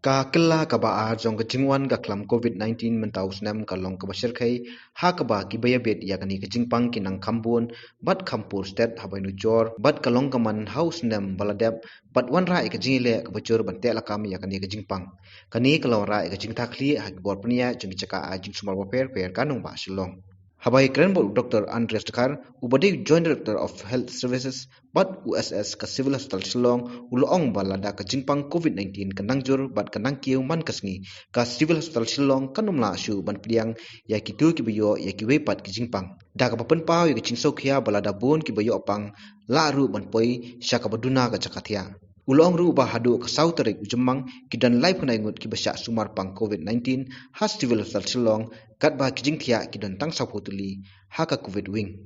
Ka kela ka ba a jong ka jingwan ka klam COVID-19 mentau snam ka long ka basir khai ha ka ba ki baya bet ya kani ka jingpang ki nang khambun bat khampur state habai nu jor bat ka long ka man house nam baladep bat wan ra ka jingle ka bachur ban te la kam ya kani ka jingpang kani ka long ra ka jingta khli ha bor pnia jong chaka a jing sumal ba per kanung ba shilong Habai Krenbol Dr. Andreas Dekar, Ubadi Joint Director of Health Services, Bat USS ka Civil Hospital Shillong, Uloong ba Lada ka jingpang COVID-19 ka nangjur bat ka nangkiw man kasngi ka Civil Hospital Shillong kanumla shuh ban pdiang ya kitu kibayo ya kiwei pat ki jingpang. Da ka papen pau ya jing sokhia balada bun kibayo opang la ru ban poi syaka duna ka jaka thiah. Ulong ru ba hadu ka sautarik ujemang kidan live na ingut ki basya sumar pang COVID-19 has Civil Hospital Shillong kat ba kijing thiah kidan tang saputuli ha ka COVID wing.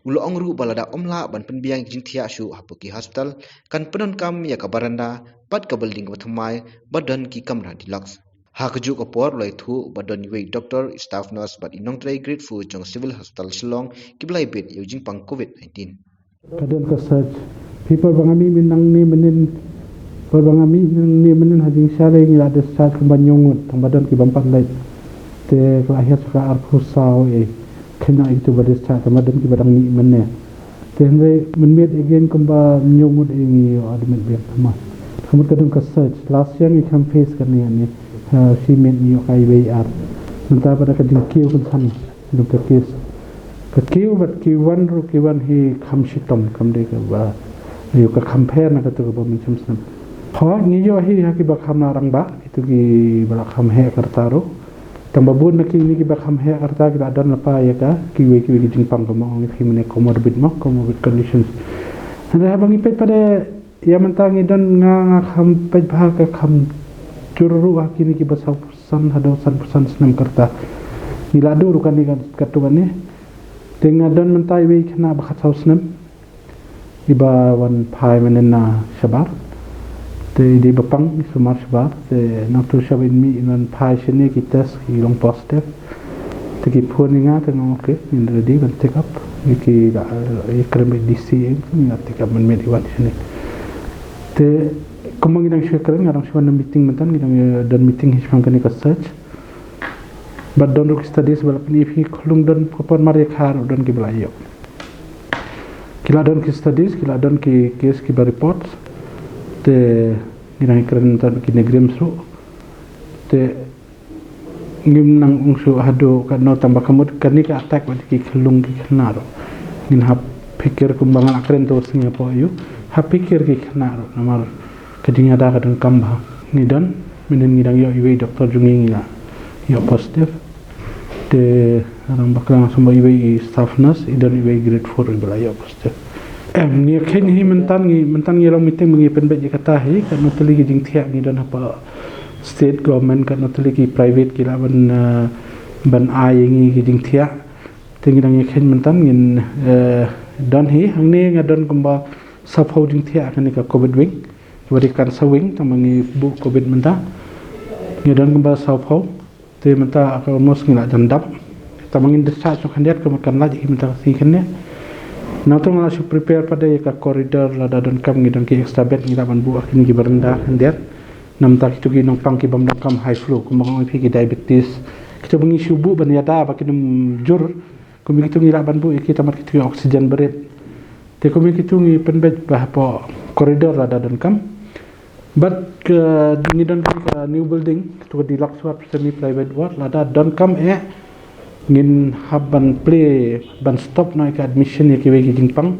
Ulong ru balada omla ban penbiang kijing thiah shu hapuki hospital kan penon kam ya ka baranda pat ka building bathumai badan ki kamra deluxe. Ha kaju ka por loi thu badan wei doctor staff nurse but inong tray grateful jong Civil Hospital Shillong kiblai bed using pang COVID-19. Kadang ka search people bangami minang ni menin bangami ni menin hading syare ngi ada search kembanyongut badan ki bampat lai te lahir ka arkusau kena itu badis search badan ki badang ni menne te hande menmet again kemba nyongut ngi admit biak sama kamu kadang ka search last year ni campaign kan ni si men ni kai bayar mentah pada kadang kiu kan san dum ka kes ka kiu bat kiwan ru kiwan hi kham shitom kam de ka ba yu ka compare na ka tu ba min samsam ha ni yo hi ha ki ba kham na rang ba itu ki ba kham he karta ro tamba bun na ki ni ki ba kham he karta ki adan la pa ya ka kiwei ki jingpang ko mo ngi mene comorbid conditions anda ha bangi pet pada ya mentangi dan nga kham pet ba ka kham cururu ha ki ni ki ba san hado san senam karta ni ladu ru kan ni ka tu ni dengan dan mentai wei kena ba khat senam iba wan pai menena shabar te di bapang sumar shabar te natu shabin mi inan pai shene ki test ki long positive te ki phoninga te ngom ke in ready ban check up ki da ikrem dc ni take up men med iwan shene te kumang idang shekren ngarang shwan meeting mentan idang dan meeting hisham kan ka search but don look studies balap ni fi khulung don popon mari khar don ki belayo kila don ki studies kila don ki case ki reports te nirang keren tan ki negrim su te ngim nang ungsu hado ka no tambah kamut kani ka attack wat ki khlung ki khnaro ngin hap pikir kumbangan akren to singa po yu hap pikir ki khnaro namar kedinga da ka don kamba ni don minen ngidang yo iwe doktor jungi ngila yo positive te arang baklang semua iwe staff nurse idan iwe grade 4 ibala positif ni ken hi mentan ngi long meeting mengi penbet kata hi kan notali ki jing thiah ni dan apa state government kan notali ki private ki laban ban ai ngi ki jing thiah tingi dang ken mentan ngin dan hi hangne ngadon kumba sapau jing thiah kan ka covid wing wari kan sawing tamangi bu covid menta ngadon kumba sapau te menta ka mos ngila jandap tamangin desa so khandiat ka makan lagi menta si khanne natong la prepare pada ka corridor lada don kam ngidon ki extra bed ngila ban bu akhini ki berenda khandiat nam tak itu ki nong pang ki bam kam high flow kumang pi ki diabetes kita bengi subuh ban yada ba kinum jur kumi kitu ngila ban bu ki tamat kitu oksigen beret te kumi kitu ngi penbet bah po corridor lada don kam but ni don ka new building to deluxe ward semi private ward lada don kam ngin haban play ban stop na ka admission ya kiwei ki jingpang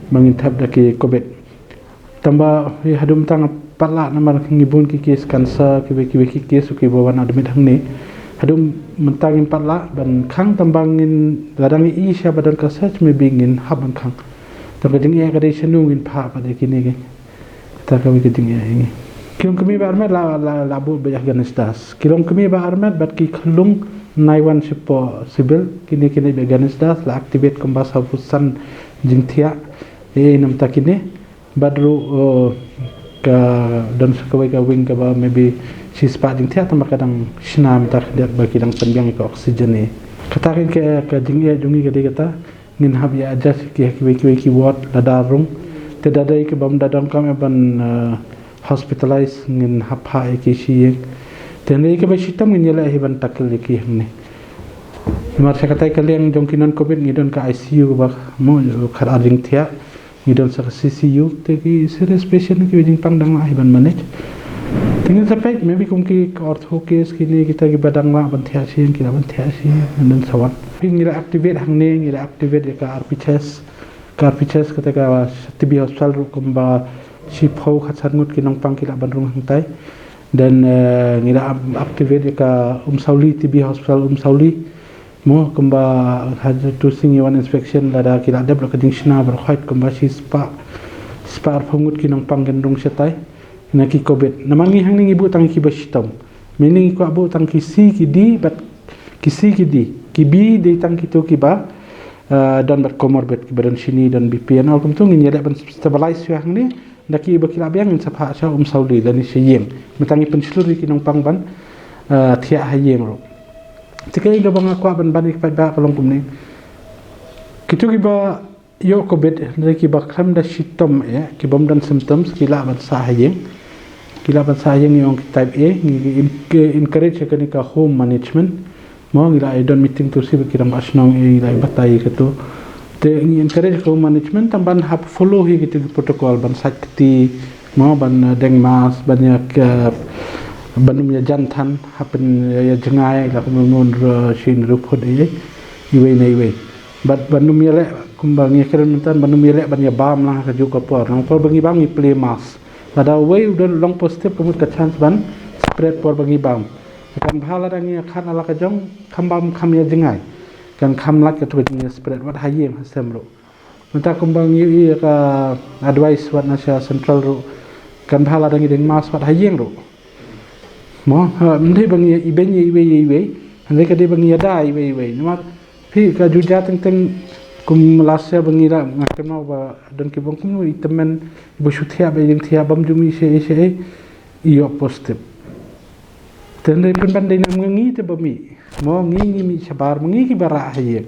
mangin thap da ki covid tamba hadum tang pala namar ngibun ki case cancer kiwei ki case ki bawan admit hangni hadum mentangin pala ban khang tambangin ladang i sya badan ka search me bingin haban khang tamba ding ya ka dei senu ngin pha pa de ki ne ta ka mi ki ding ya ngi kilong kami ba armet la bu bejahganistas kilong kami ba armet bat ki khlung naiwan sipo sibil kini beganistas la activate kembas hapusan jingthia nam takine badru ka dan sekawai ka wing ka ba maybe si spa jingthia tambah kadang shinam tak dia bagi dang penbiang ka oksigen ni kata ka jingya jungi ka kata ngin hab ya aja ki wiki ward la darung te dadai ke bam dadam kam ban hospitalized ngin hapha ki shi ten le ke ba shitam ngin yela hi ban takil ki hne mar sakatai kaleng jong kinon covid ngidon ka ICU ba mo khar ading thiah ngidon sa CCU te ki serious patient ki jing pang dang hi ban manage tingin sampai maybe kung ki ortho case kini kita ki badang la ban thiah si ki ban thiah si dan sawan ngira activate hang ne ngira activate ka RPHS kata ka TB hospital ru kumba si phau khatsan ngut ki nong pang ki la ban rung hang tai dan ngira activate ka sauli TB hospital sauli mo kumba haja tu singi one inspection Lada ki la develop ka ding shna ber khait kumba si spa phungut ki nong pang gen rung setai na ki covid namangi hang ni ibu tang ki basitom meaning ko abu tang ki si ki di but ki si ki di ki bi de tang ki to ki ba dan ber comorbid ki badan sini dan BP an alkum tung ni ada ban stabilize yo hang ni na ki ba ki la biang sapha cha saudi la ni seyeng metangi pensluri ki nong pang ban thiah hayeng ro tikai ga bang ko ban ban ki ba kalong kum ni kitu ki ba yo covid na ki ba kham da symptom ki bom dan symptoms ki la ban sa hayeng kilaban sayang yung type A encourage ka home management mo ngila idon meeting to sib kiram asnong ila batai ketu te encourage home management tamban hap follow hi gitu protocol ban sakti mo ban deng mas banyak banum ya jantan hapen ya jengai la kumun shin rupod iwe nei we bat banum ya le kumbang ya keren mentan banum ya le ban ya bam lah ka juga por nang por bangi bam ni play mas Lada way udah long positif kemud ke chance ban spread por bagi bam kan bhala rangi khan ala ka jong khambam kham ya jengai kan kham lat ka tu spread wat hayem hasem ro menta kumbang yu ka advice wat nasya central ro kan bhala rangi deng mas wat hayem ro mo mendai bangi ibenye iwe andai ka de bangi ada iwe nama phi ka juja teng kum lasya bangira ngakema ba don ki bong kum itemen ibu shuthia ba jing thia bam jumi se iyo positive tendai pun bandai nam ngi te bami mo ngi mi sabar ngi ki bara haye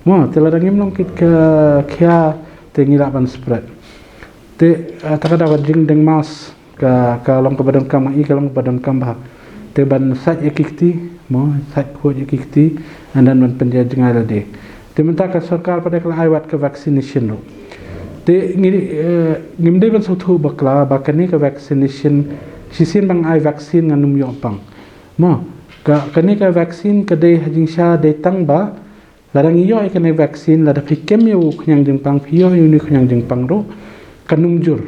mo telarangim long kit ka khia te ngira ban spread te takada wa jing deng mas ka long ka badan kam i ka long badan kam ba te ban sat ekikti mo sat ko ekikti and then ban penja jengai la de Diminta ka sarkar pada kala aiwat ka vaccination ro te ngimde ban sothu bakla bakani ka vaccination sisin bang ai vaccine nganum yo pang mo ka kani ka vaccine ka de hajing sha de tang ba larang yo ai kani vaccine la da phikem yo khnyang jing pang phio yo ni khnyang jing pang ro kanum jur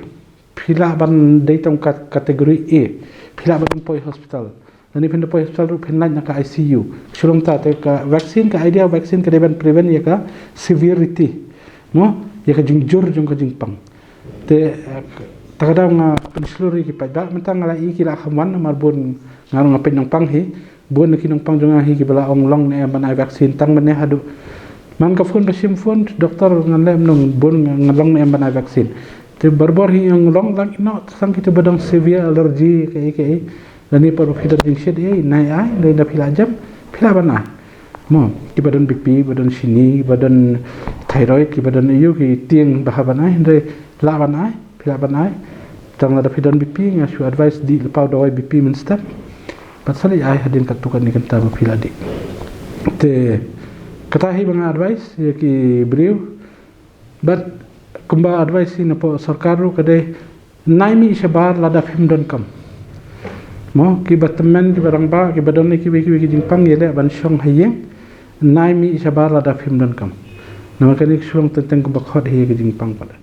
phila ban de tong kategori A phila ban poi hospital Nani pindah poi hospital ru pindah nak ICU. Sulung ta te ka vaccine ka idea vaccine ka deban prevent ya ka severity. No, ya ka jingjur jong ka jingpang. Te takada nga pensluri ki pada mentang ala i ki la khamwan marbon ngarong ngapen nang pang hi bon ki nang pang jonga hi ki bala ong long ne ban ai vaccine tang ban ne hadu. Man ka phone basim phone doktor ngan lem nong bon ngalong ne ban ai vaccine. Te barbor hi ang long lang no sang kita badang severe allergy ke Lani por fidar jing shed nai ai le na phila jam phila ban ai mo ki badan BP badan sini badan thyroid ki badan yu ki tiang bah ban ai re la ban ai phila ban ai tang la fidar BP nga shu advice di pau doi BP min step pasal ai hadin katukan ni kanta phila di te kata hi bang advice ya ki beliau but kumba advice ni po sarkar ru kade naimi sabar lada film don kam mo ki batman ki barang ba ki badon ki jing pang yele ban shong hayeng nai mi sabar la da film dan kam nama kanik shong tentang ko bakhot he ki jing pang pada